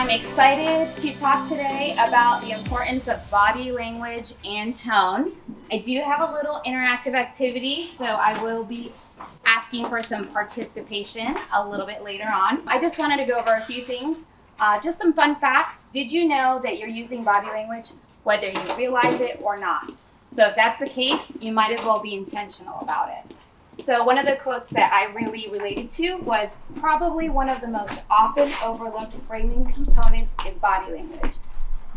I'm excited to talk today about the importance of body language and tone. I do have a little interactive activity, so I will be asking for some participation a little bit later on. I just wanted to go over a few things. Just some fun facts. Did you know that you're using body language whether you realize it or not? So if that's the case, you might as well be intentional about it. So one of the quotes that I really related to was probably one of the most often overlooked framing components is body language.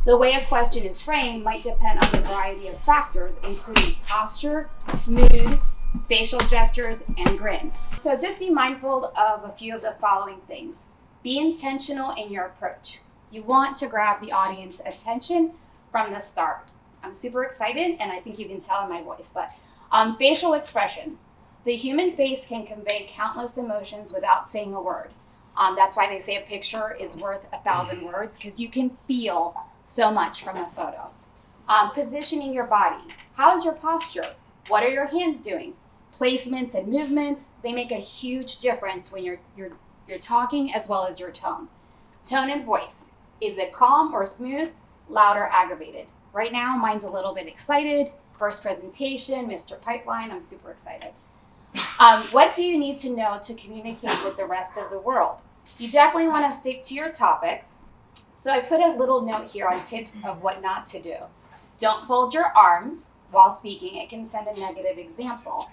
The way a question is framed might depend on a variety of factors, including posture, mood, facial gestures, and grin. So just be mindful of a few of the following things. Be intentional in your approach. You want to grab the audience attention from the start. I'm super excited, and I think you can tell in my voice, but facial expressions. The human face can convey countless emotions without saying a word. That's why they say a picture is worth 1,000 words, because you can feel so much from a photo. Positioning your body. How's your posture? What are your hands doing? Placements and movements, they make a huge difference when you're talking, as well as your tone. Tone and voice. Is it calm or smooth? Loud or aggravated? Right now, mine's a little bit excited. First presentation, Mr. Pipeline, I'm super excited. What do you need to know to communicate with the rest of the world? You definitely want to stick to your topic. So I put a little note here on tips of what not to do. Don't fold your arms while speaking. It can send a negative example.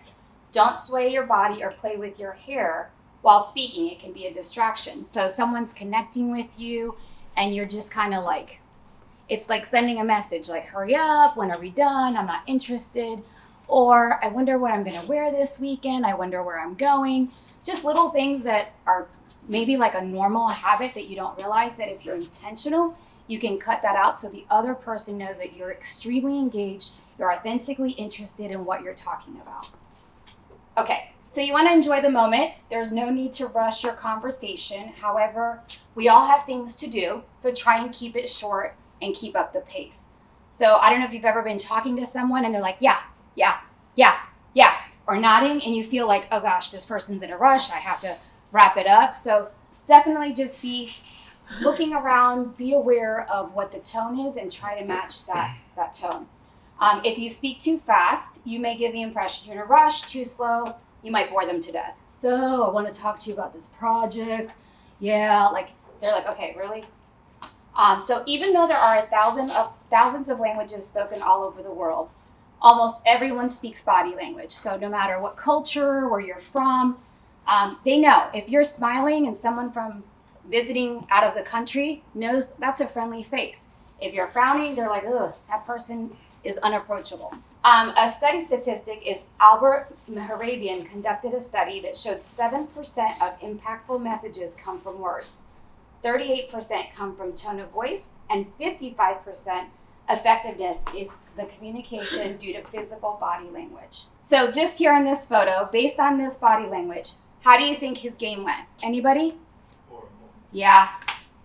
Don't sway your body or play with your hair while speaking. It can be a distraction. So someone's connecting with you and you're just kind of like, it's like sending a message like, hurry up, when are we done? I'm not interested. Or I wonder what I'm going to wear this weekend. I wonder where I'm going. Just little things that are maybe like a normal habit that you don't realize that if you're intentional, you can cut that out so the other person knows that you're extremely engaged, you're authentically interested in what you're talking about. Okay, so you want to enjoy the moment. There's no need to rush your conversation. However, we all have things to do, so try and keep it short and keep up the pace. So I don't know if you've ever been talking to someone and they're like, yeah, or nodding, and you feel like, oh gosh, this person's in a rush, I have to wrap it up. So definitely just be looking around, be aware of what the tone is, and try to match that tone. If you speak too fast, you may give the impression you're in a rush. Too slow, you might bore them to death. So I want to talk to you about this project. Yeah, like they're like, okay, really? So even though there are thousands of languages spoken all over the world, almost everyone speaks body language. So no matter what culture, where you're from, they know. If you're smiling and someone from visiting out of the country knows that's a friendly face. If you're frowning, they're like, ugh, that person is unapproachable. A study statistic is Albert Mehrabian conducted a study that showed 7% of impactful messages come from words, 38% come from tone of voice, and 55% effectiveness is the communication due to physical body language. So just here in this photo, based on this body language, how do you think his game went? Anybody? Horrible. Yeah,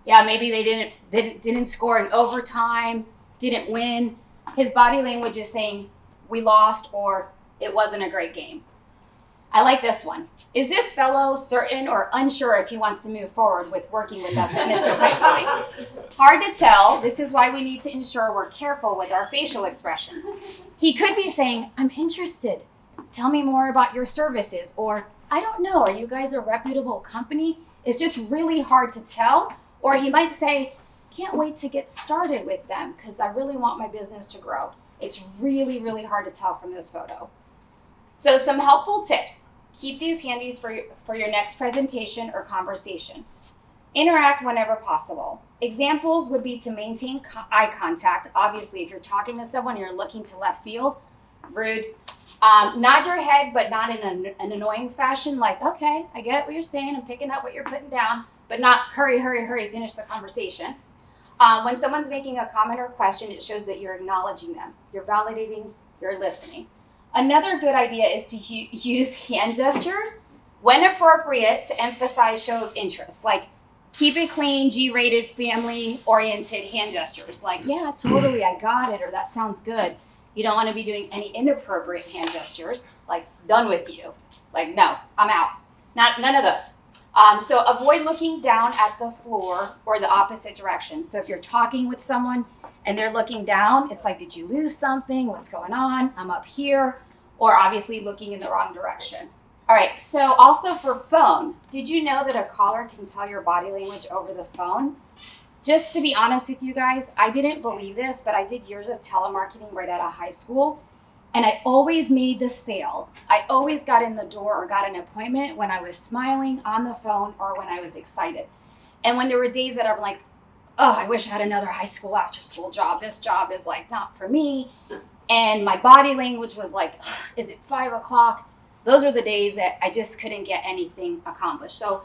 maybe they didn't score in overtime, didn't win. His body language is saying we lost or it wasn't a great game. I like this one. Is this fellow certain or unsure if he wants to move forward with working with us at Mr. Pipeline? Hard to tell. This is why we need to ensure we're careful with our facial expressions. He could be saying, I'm interested. Tell me more about your services. Or, I don't know, are you guys a reputable company? It's just really hard to tell. Or he might say, can't wait to get started with them because I really want my business to grow. It's really, really hard to tell from this photo. So some helpful tips. Keep these handy for your next presentation or conversation. Interact whenever possible. Examples would be to maintain eye contact. Obviously, if you're talking to someone and you're looking to left field, rude. Nod your head, but not in an annoying fashion, like, okay, I get what you're saying, I'm picking up what you're putting down, but not hurry, finish the conversation. When someone's making a comment or question, it shows that you're acknowledging them. You're validating, you're listening. Another good idea is to use hand gestures when appropriate to emphasize show of interest. Like, keep it clean, G-rated, family-oriented hand gestures. Like, yeah, totally, I got it, or that sounds good. You don't want to be doing any inappropriate hand gestures, like, done with you. Like, no, I'm out. None of those. So avoid looking down at the floor or the opposite direction. So if you're talking with someone and they're looking down, it's like, did you lose something? What's going on? I'm up here. Or obviously looking in the wrong direction. All right, so also for phone, did you know that a caller can tell your body language over the phone? Just to be honest with you guys, I didn't believe this, but I did years of telemarketing right out of high school. And I always made the sale. I always got in the door or got an appointment when I was smiling on the phone or when I was excited. And when there were days that I'm like, oh, I wish I had another high school after school job. This job is like not for me. And my body language was like, is it 5 o'clock? Those are the days that I just couldn't get anything accomplished. So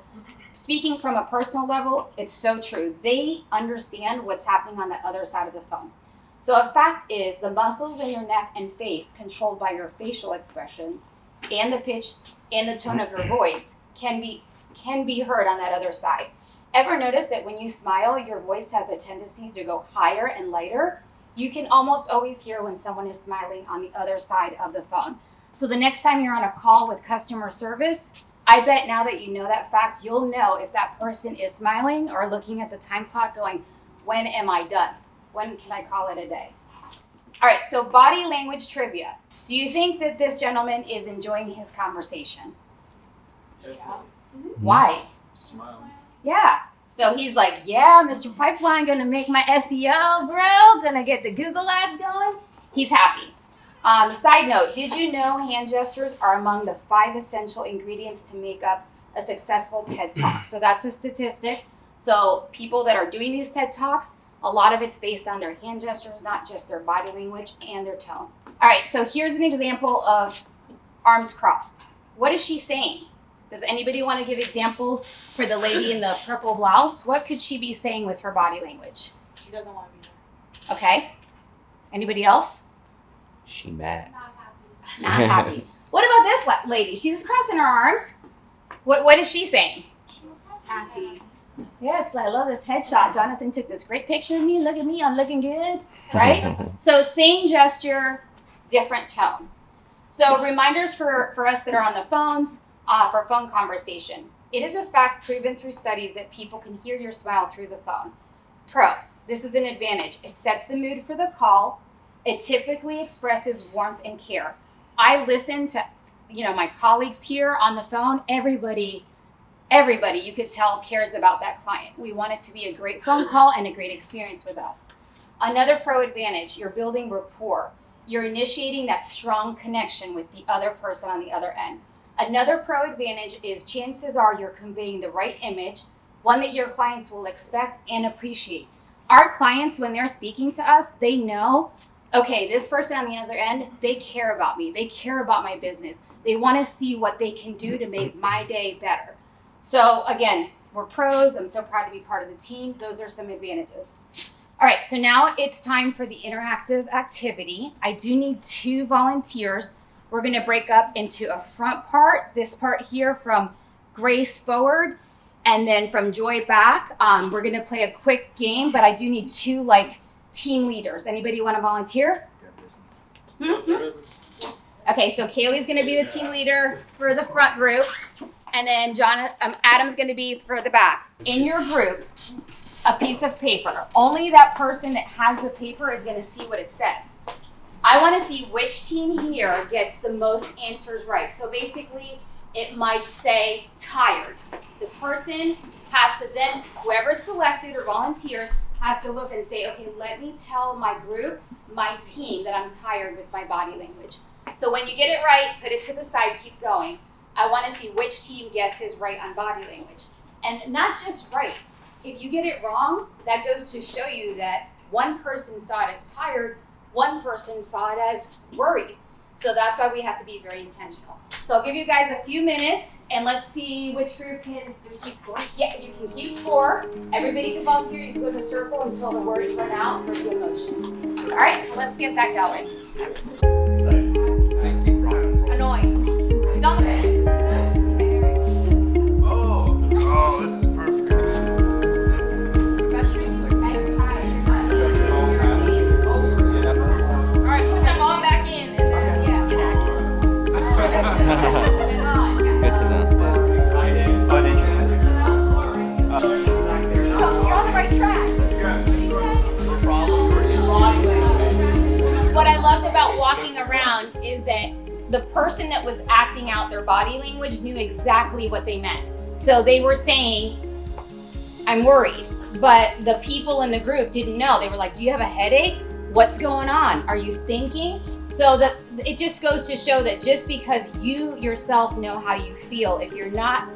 speaking from a personal level, it's so true. They understand what's happening on the other side of the phone. So a fact is the muscles in your neck and face controlled by your facial expressions and the pitch and the tone of your voice can be heard on that other side. Ever notice that when you smile, your voice has a tendency to go higher and lighter? You can almost always hear when someone is smiling on the other side of the phone. So the next time you're on a call with customer service, I bet now that you know that fact, you'll know if that person is smiling or looking at the time clock going, when am I done? When can I call it a day? All right, so body language trivia. Do you think that this gentleman is enjoying his conversation? Yeah. Why? Smile. Yeah. So he's like, yeah, Mr. Pipeline, gonna make my SEO, bro. Gonna get the Google ads going. He's happy. Side note, did you know hand gestures are among the 5 essential ingredients to make up a successful TED Talk? So that's a statistic. So people that are doing these TED Talks, a lot of it's based on their hand gestures, not just their body language and their tone. All right, so here's an example of arms crossed. What is she saying? Does anybody want to give examples for the lady in the purple blouse? What could she be saying with her body language? She doesn't want to be there. Okay. Anybody else? She mad. Not happy. What about this lady? She's crossing her arms. What is she saying? Happy. Yes, I love this headshot. Jonathan took this great picture of me. Look at me, I'm looking good, right? So same gesture, different tone. So reminders for us that are on the phones, for phone conversation. It is a fact proven through studies that people can hear your smile through the phone. Pro, this is an advantage. It sets the mood for the call. It typically expresses warmth and care. I listen to, my colleagues here on the phone. Everybody you could tell cares about that client. We want it to be a great phone call and a great experience with us. Another pro advantage, you're building rapport. You're initiating that strong connection with the other person on the other end. Another pro advantage is chances are you're conveying the right image, one that your clients will expect and appreciate. Our clients, when they're speaking to us, they know, okay, this person on the other end, they care about me. They care about my business. They want to see what they can do to make my day better. So again, we're pros. I'm so proud to be part of the team. Those are some advantages. All right, so now it's time for the interactive activity. I do need 2 volunteers. We're going to break up into a front part, this part here from Grace forward, and then from Joy back. We're going to play a quick game, but I do need 2 team leaders. Anybody want to volunteer? Mm-hmm. Okay, so Kaylee's going to be the team leader for the front group. And then Adam's going to be for the back. In your group, a piece of paper. Only that person that has the paper is going to see what it says. I want to see which team here gets the most answers right. So basically, it might say tired. The person has to then, whoever's selected or volunteers, has to look and say, okay, let me tell my group, my team, that I'm tired with my body language. So when you get it right, put it to the side, keep going. I want to see which team guesses right on body language. And not just right. If you get it wrong, that goes to show you that one person saw it as tired, one person saw it as worried. So that's why we have to be very intentional. So I'll give you guys a few minutes and let's see which group can keep score. Yeah, you can keep score. Everybody can volunteer. You can go in a circle until the words run out for the emotions. All right, so let's get that going. Annoying. Don't Oh, this is perfect. All right, put them all back in and then, yeah. Good to know. Excited. is that the person that was acting out their body language knew exactly what they meant. So they were saying, I'm worried, but the people in the group didn't know. They were like, do you have a headache? What's going on? Are you thinking? So that it just goes to show that just because you yourself know how you feel, if you're not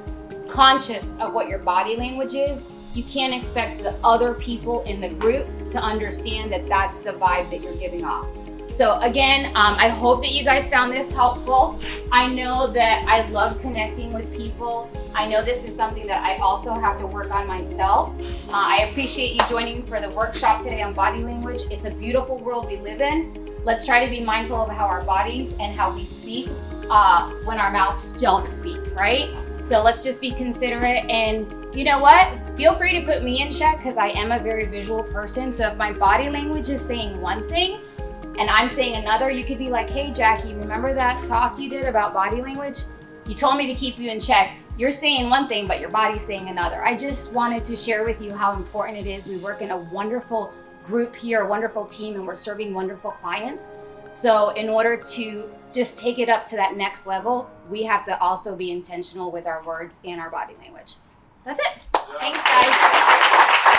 conscious of what your body language is, you can't expect the other people in the group to understand that that's the vibe that you're giving off. So again, I hope that you guys found this helpful. I know that I love connecting with people. I know this is something that I also have to work on myself. I appreciate you joining me for the workshop today on body language. It's a beautiful world we live in. Let's try to be mindful of how our bodies and how we speak when our mouths don't speak, right? So let's just be considerate, and you know what? Feel free to put me in check because I am a very visual person. So if my body language is saying one thing and I'm saying another, you could be like, hey Jackie, remember that talk you did about body language? You told me to keep you in check. You're saying one thing, but your body's saying another. I just wanted to share with you how important it is. We work in a wonderful group here, a wonderful team, and we're serving wonderful clients. So in order to just take it up to that next level, we have to also be intentional with our words and our body language. That's it. Thanks, guys.